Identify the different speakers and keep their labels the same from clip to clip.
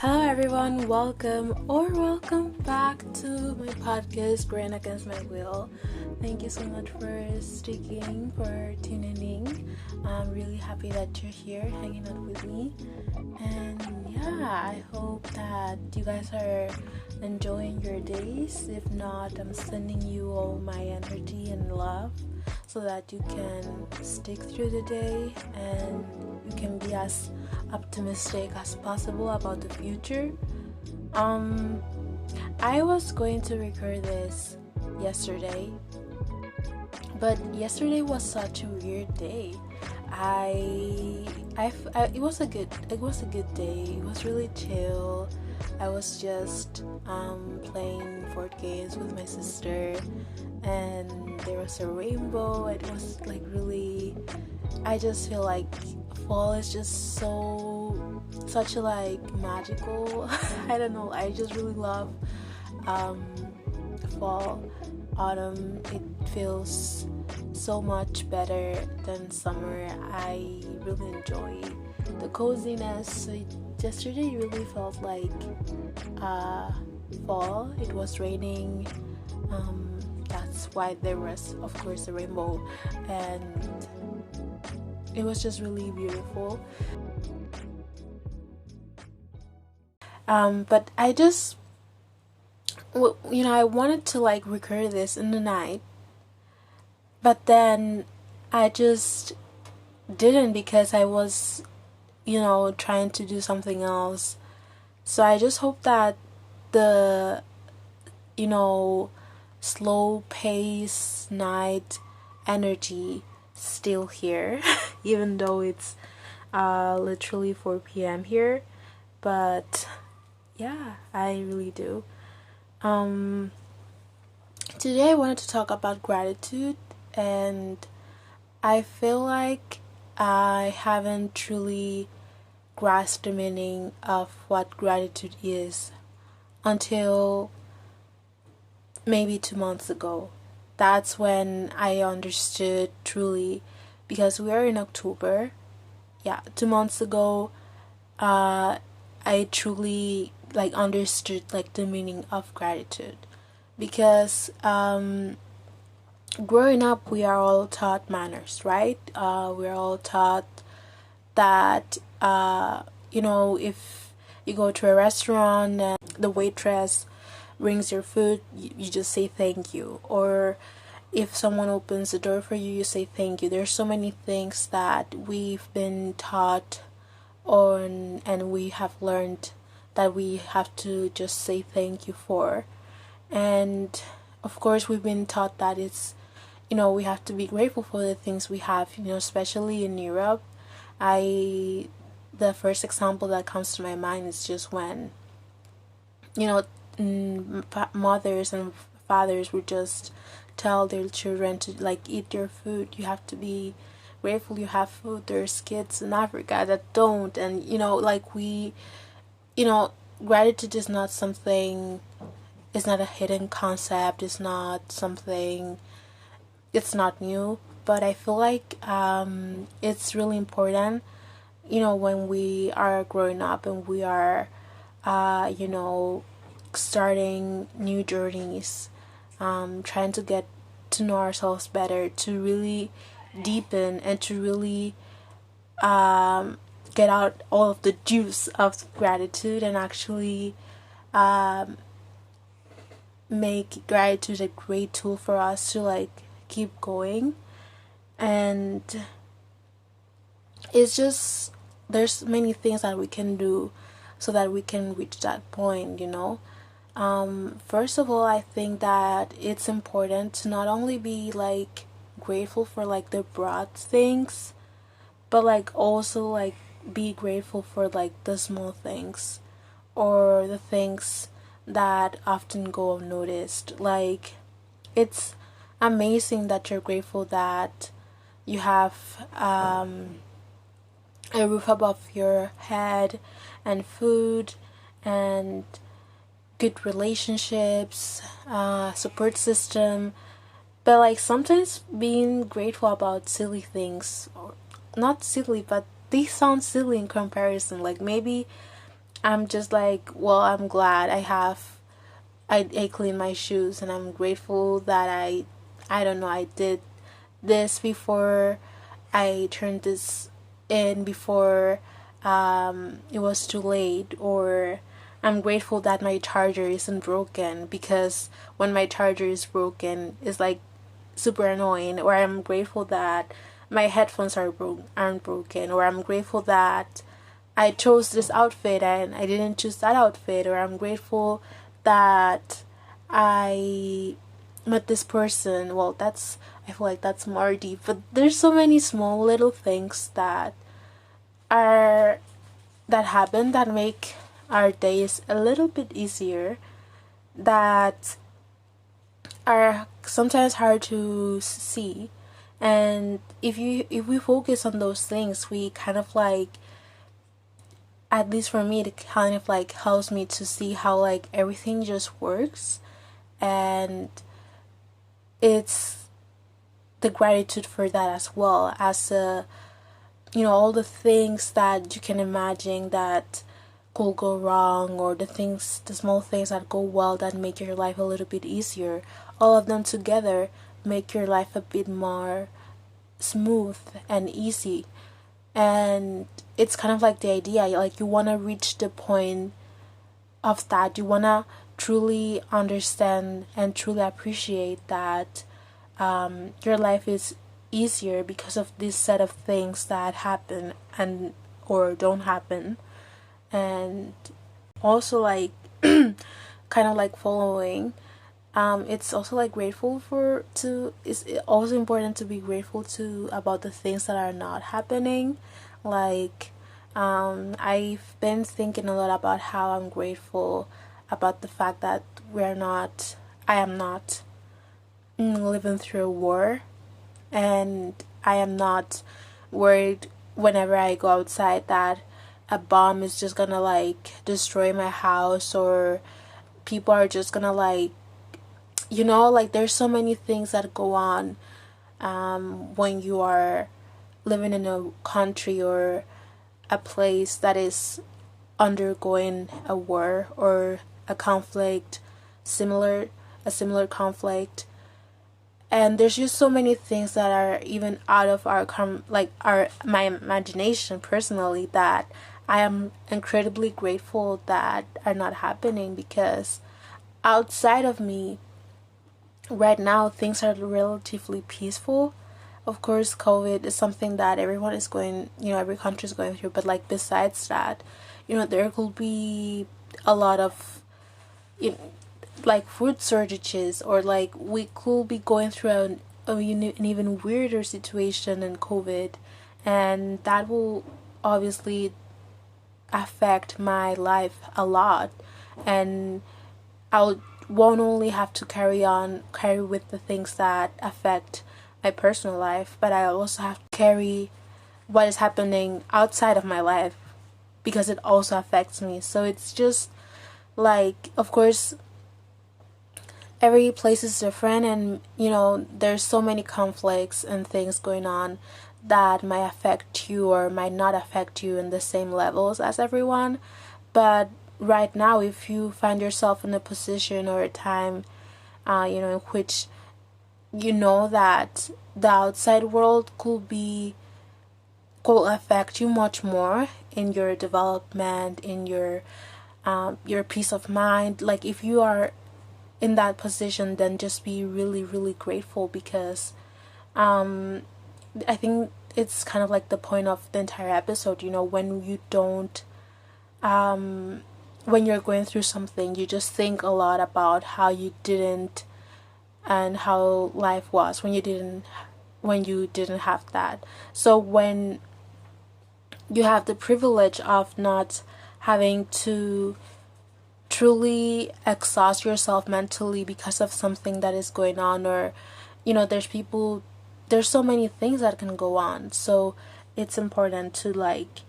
Speaker 1: Hello everyone, welcome back to my podcast, Growing Against My Will. Thank you so much for sticking, for tuning in. I'm really happy that you're here hanging out with me. And yeah, I hope that you guys are enjoying your days. If not, I'm sending you all my energy and love so that you can stick through the day and you can be as optimistic as possible about the future. I was going to record this yesterday, but yesterday was such a weird day. It was a good day. It was really chill. I was just playing board games with my sister, and there was a rainbow. It was like really, I just feel like fall is just such a like magical I don't know, I just really love fall, autumn. It feels so much better than summer. I really enjoy the coziness. So yesterday really felt like fall. It was raining, that's why there was of course a rainbow, and it was just really beautiful. But I just, I wanted to like record this in the night, but then I just didn't because I was, trying to do something else. So I just hope that the, slow pace night energy still here even though it's literally 4 p.m. here, but yeah, I really do. Today I wanted to talk about gratitude, and I feel like I haven't truly grasped the meaning of what gratitude is until maybe 2 months ago. That's when I understood truly, because we are in October. 2 months ago, I truly understood the meaning of gratitude, because growing up we are all taught manners, right? We're all taught that if you go to a restaurant and the waitress brings your food, you just say thank you, or if someone opens the door for you, you say thank you. There's so many things that we've been taught on and we have learned that we have to just say thank you for. And of course we've been taught that it's, we have to be grateful for the things we have, especially in Europe. The first example that comes to my mind is just when mothers and fathers would just tell their children to eat your food. You have to be grateful you have food. There's kids in Africa that don't, and gratitude is not something, it's not a hidden concept, it's not something, it's not new, but I feel like it's really important when we are growing up and we are starting new journeys, trying to get to know ourselves better, to really deepen and to really get out all of the juice of gratitude and actually make gratitude a great tool for us to keep going. And it's just, there's many things that we can do so that we can reach that point. First of all, I think that it's important to not only be grateful for the broad things, but also be grateful for the small things, or the things that often go unnoticed. It's amazing that you're grateful that you have a roof above your head and food and good relationships, support system. But sometimes being grateful about silly things, or not silly, but they sound silly in comparison. Maybe I'm just like, well, I'm glad I cleaned my shoes, and I'm grateful that I don't know, I did this before I turned this in, before it was too late. Or I'm grateful that my charger isn't broken, because when my charger is broken, it's like super annoying. Or I'm grateful that my headphones aren't broken. Or I'm grateful that I chose this outfit and I didn't choose that outfit. Or I'm grateful that I met this person. Well, I feel like that's more deep, but there's so many small little things are that happen that make our days a little bit easier, that are sometimes hard to see. And if we focus on those things, we kind of like, at least for me, it kind of like helps me to see how like everything just works. And it's the gratitude for that as well, as all the things that you can imagine that could go wrong, or the small things that go well, that make your life a little bit easier. All of them together make your life a bit more smooth and easy. And it's kind of like the idea, like you want to reach the point of that. You want to truly understand and truly appreciate that your life is easier because of this set of things that happen and or don't happen. And also like kind of like following, it's also like it's also important to be grateful to about the things that are not happening. Like I've been thinking a lot about how I'm grateful about the fact that I am not living through a war, and I am not worried whenever I go outside that a bomb is just gonna like destroy my house, or people are just gonna like, like there's so many things that go on when you are living in a country or a place that is undergoing a war or a conflict, a similar conflict. And there's just so many things that are even out of my imagination personally, that I am incredibly grateful that are not happening, because outside of me right now things are relatively peaceful. Of course, COVID is something that everyone is going, every country is going through, but like besides that, there could be a lot of like food shortages, or like we could be going through an even weirder situation in COVID, and that will obviously affect my life a lot. And I won't only have to carry with the things that affect my personal life, but I also have to carry what is happening outside of my life, because it also affects me. So it's just like, of course, every place is different, and there's so many conflicts and things going on that might affect you or might not affect you in the same levels as everyone. But right now, if you find yourself in a position or a time in which that the outside world could affect you much more in your development, in your peace of mind, like if you are in that position, then just be really, really grateful, because I think it's kind of like the point of the entire episode. When you don't when you're going through something, you just think a lot about how you didn't, and how life was when you didn't have that. So when you have the privilege of not having to truly exhaust yourself mentally because of something that is going on, or there's so many things that can go on. So it's important to like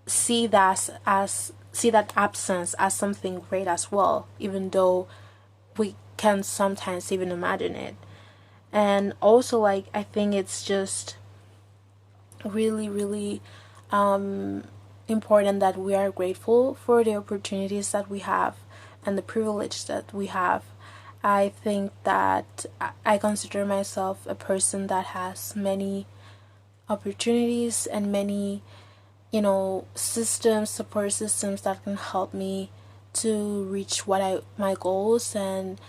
Speaker 1: see that absence as something great as well, even though we can sometimes even imagine it. And also, like, I think it's just really, really important that we are grateful for the opportunities that we have and the privilege that we have. I think that I consider myself a person that has many opportunities and many, support systems that can help me to reach my goals and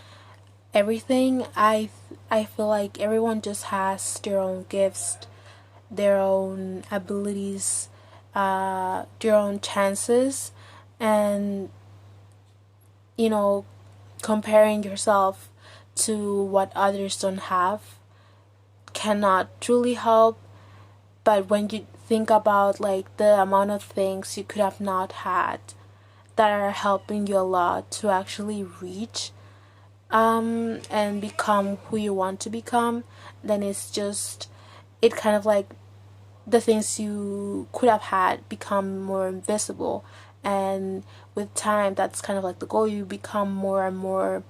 Speaker 1: everything. I feel like everyone just has their own gifts, their own abilities, their own chances, and comparing yourself to what others don't have cannot truly help. But when you think about like the amount of things you could have not had that are helping you a lot to actually reach and become who you want to become, then it kind of like the things you could have had become more invisible. And with time, that's kind of like the goal. You become more and more,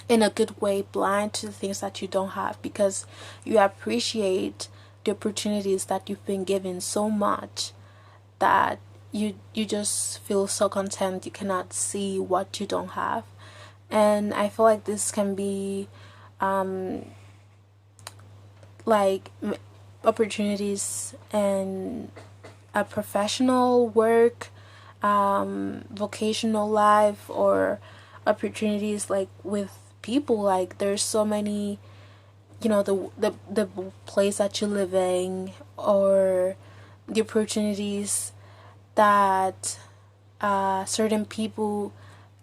Speaker 1: in a good way, blind to the things that you don't have, because you appreciate the opportunities that you've been given so much that you just feel so content you cannot see what you don't have. And I feel like this can be like opportunities in a professional work, vocational life, or opportunities like with people. Like there's so many, the place that you live in, or the opportunities that certain people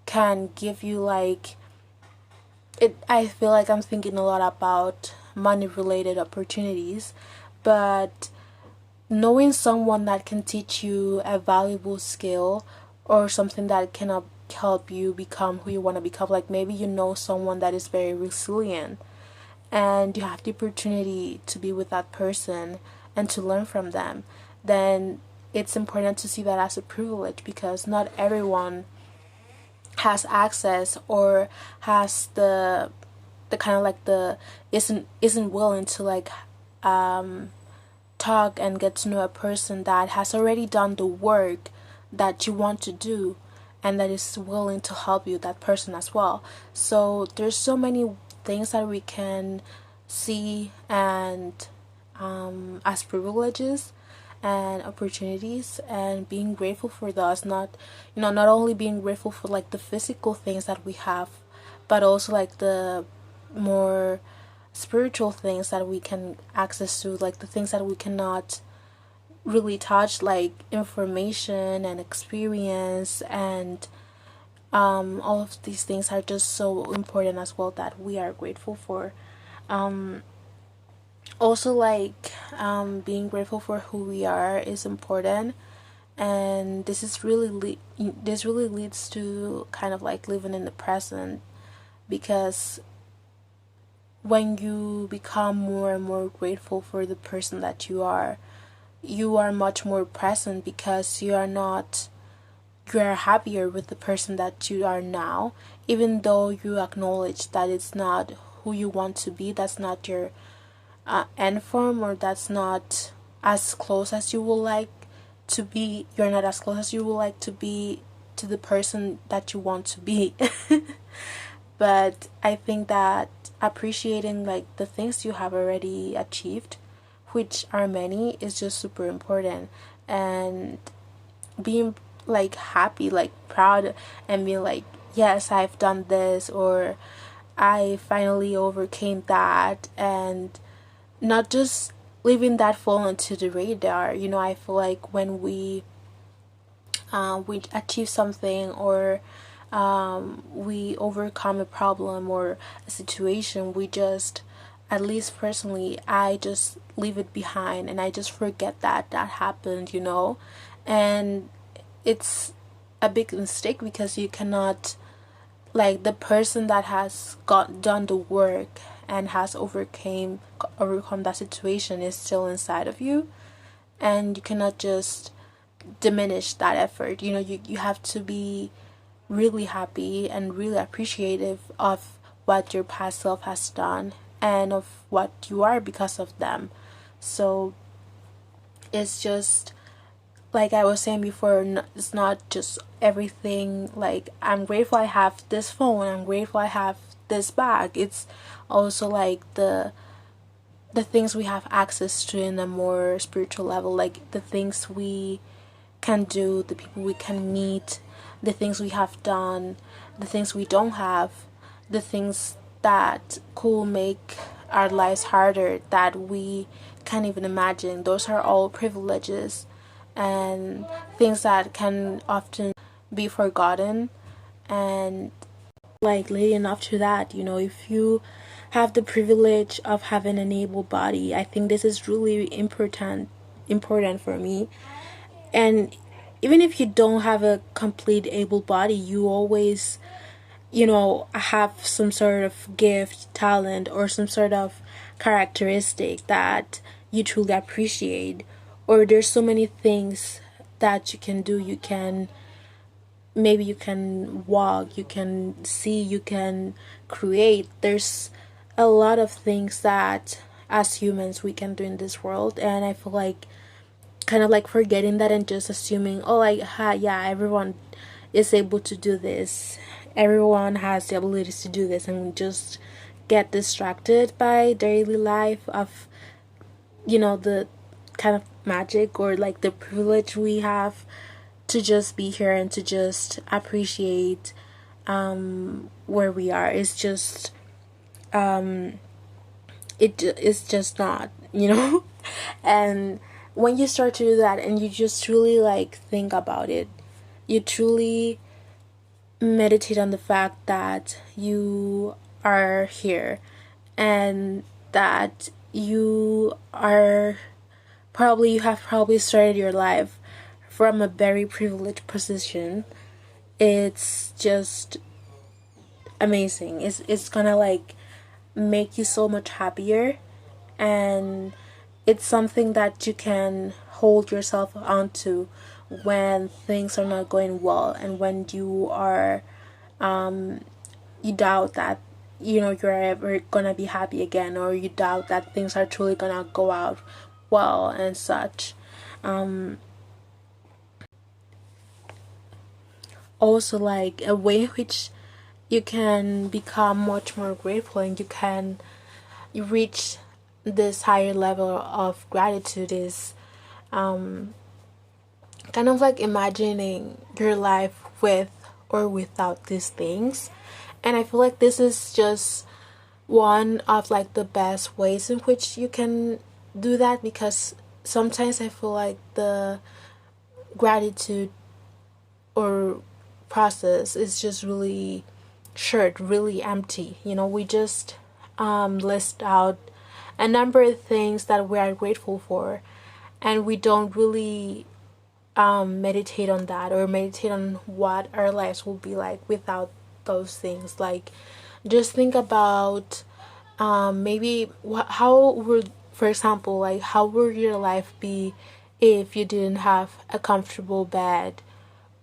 Speaker 1: can give you. Like I feel like I'm thinking a lot about money related opportunities, but knowing someone that can teach you a valuable skill or something that can help you become who you want to become. Like maybe someone that is very resilient and you have the opportunity to be with that person and to learn from them, then it's important to see that as a privilege, because not everyone has access or has the kind of like the isn't willing to like talk and get to know a person that has already done the work that you want to do and that is willing to help you, that person as well. So there's so many things that we can see and as privileges and opportunities, and being grateful for those. Not only being grateful for like the physical things that we have, but also like the more spiritual things that we can access to, like the things that we cannot really touch, like information and experience, and all of these things are just so important as well that we are grateful for. Also like being grateful for who we are is important, and this really leads to kind of like living in the present, because when you become more and more grateful for the person that you are much more present, because you are happier with the person that you are now, even though you acknowledge that it's not who you want to be, that's not your end form, or that's not as close as you would like to be. You're not as close as you would like to be to the person that you want to be. But I think that appreciating like the things you have already achieved, which are many, is just super important. And being like happy, like proud, and being like, yes, I've done this, or I finally overcame that, and not just leaving that fall into the radar. I feel like when we achieve something, or we overcome a problem or a situation, we just, at least personally, I just leave it behind and I just forget that happened, and it's a big mistake, because you cannot, like, the person that has done the work and has overcome that situation is still inside of you, and you cannot just diminish that effort. You have to be really happy and really appreciative of what your past self has done and of what you are because of them. So it's just like I was saying before, it's not just everything. Like, I'm grateful I have this phone, I'm grateful I have this bag. It's also like the things we have access to in a more spiritual level, like the things we can do, the people we can meet, the things we have done, the things we don't have, the things that could make our lives harder that we can't even imagine. Those are all privileges and things that can often be forgotten. And like leading up to that, if you have the privilege of having an able body, I think this is really important for me. And even if you don't have a complete able body, you always have some sort of gift, talent, or some sort of characteristic that you truly appreciate. Or there's so many things that you can do. Maybe you can walk, you can see, you can create. There's a lot of things that as humans we can do in this world, and I feel like kind of like forgetting that and just assuming, oh, like, yeah, everyone is able to do this, everyone has the abilities to do this, and just get distracted by daily life of the kind of magic or like the privilege we have to just be here and to just appreciate where we are. It's just it's just not and when you start to do that and you just truly like think about it, you truly meditate on the fact that you are here and that you have probably started your life from a very privileged position. It's just amazing. It's gonna like make you so much happier, and it's something that you can hold yourself onto when things are not going well, and when you are you doubt that you're ever gonna be happy again, or you doubt that things are truly gonna go out well and such. Also, like, a way in which you can become much more grateful and you reach this higher level of gratitude is kind of like imagining your life with or without these things. And I feel like this is just one of like the best ways in which you can do that, because sometimes I feel like the gratitude or process is just really short, really empty. We just list out a number of things that we are grateful for, and we don't really meditate on that, or meditate on what our lives will be like without those things. Like, just think about maybe how would, for example, like, how would your life be if you didn't have a comfortable bed,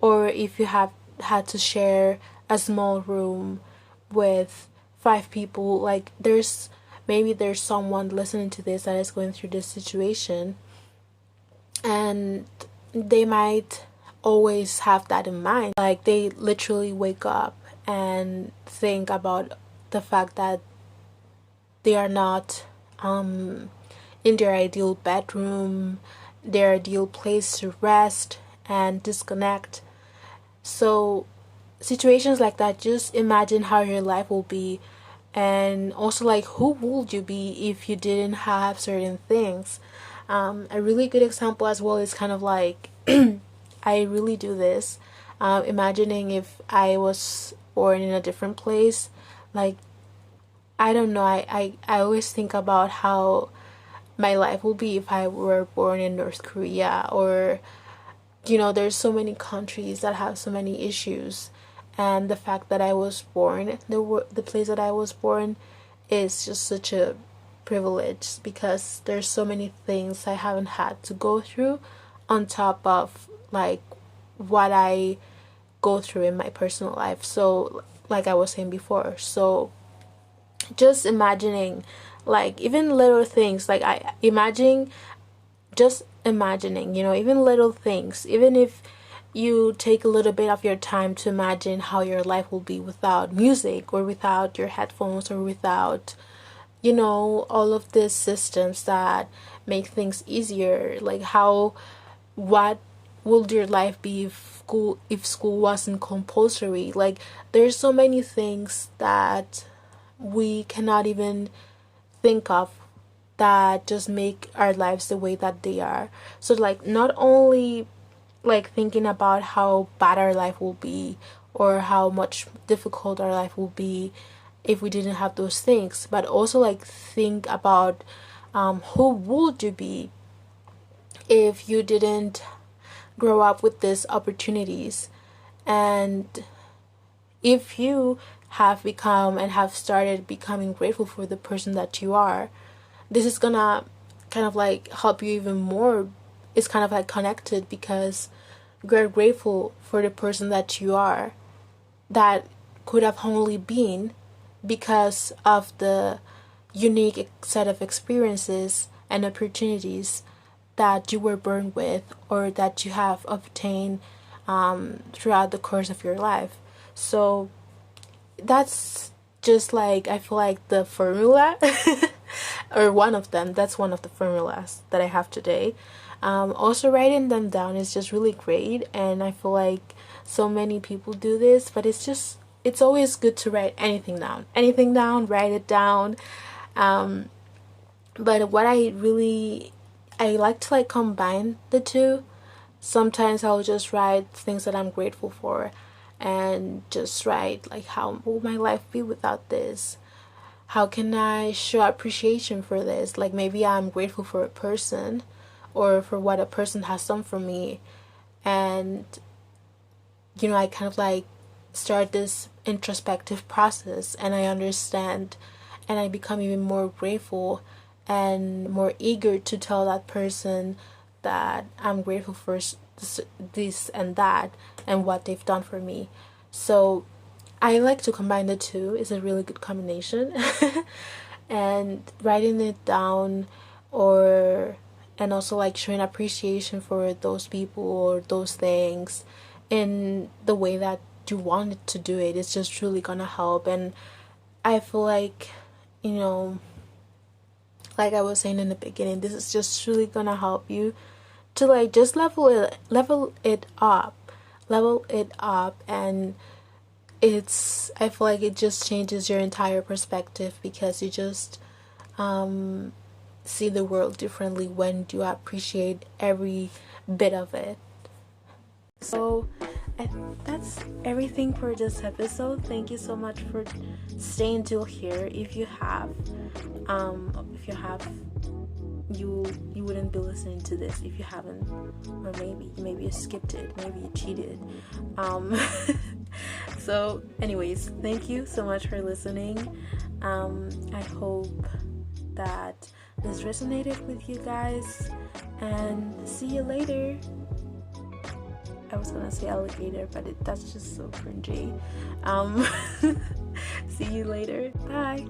Speaker 1: or if you have had to share a small room with 5 people. Like, there's someone listening to this that is going through this situation, and they might always have that in mind. Like, they literally wake up and think about the fact that they are not in their ideal bedroom, their ideal place to rest and disconnect. So situations like that, just imagine how your life will be, and also like, who would you be if you didn't have certain things. A really good example as well is kind of like I really do this, imagining if I was born in a different place. Like, I don't know, I always think about how my life will be if I were born in North Korea, or there's so many countries that have so many issues, and the fact that I was born, the place that I was born is just such a privilege, because there's so many things I haven't had to go through on top of like what I go through in my personal life. So like I was saying before, so just imagining like even little things, like I imagine just imagining, you know, even little things, even if you take a little bit of your time to imagine how your life will be without music or without your headphones or without, you know, all of these systems that make things easier. Like what would your life be if school wasn't compulsory? Like, there's so many things that we cannot even think of that just make our lives the way that they are. So like, not only like thinking about how bad our life will be or how much difficult our life will be if we didn't have those things, but also like think about who would you be if you didn't grow up with these opportunities. And if you have become and have started becoming grateful for the person that you are, this is gonna kind of like help you even more. It's kind of like connected, because you're grateful for the person that you are, that could have only been because of the unique set of experiences and opportunities that you were born with or that you have obtained throughout the course of your life. So that's just like, I feel like the formula or one of them. That's one of the formulas that I have today. Also, writing them down is just really great, and I feel like so many people do this, but it's always good to write anything down, write it down. But what I like to like combine the two. Sometimes I'll just write things that I'm grateful for, and just write like, how will my life be without this? How can I show appreciation for this? Like, maybe I'm grateful for a person or for what a person has done for me. And, you know, I kind of like start this introspective process, and I understand, and I become even more grateful and more eager to tell that person that I'm grateful for this and that and what they've done for me. So I like to combine the two. It's a really good combination. And writing it down, and also like showing appreciation for those people or those things in the way that you wanted to do it, it's just really gonna help. And I feel like, you know, like I was saying in the beginning, this is just really gonna help you to like just level it up, and I feel like it just changes your entire perspective, because you just see the world differently when you appreciate every bit of it. So that's everything for this episode. Thank you so much for staying till here. If you have, you wouldn't be listening to this if you haven't, or maybe you skipped it, maybe you cheated. So anyways, thank you so much for listening. I hope that this resonated with you guys, and see you later. I was gonna say alligator, but that's just so cringy. See you later. Bye.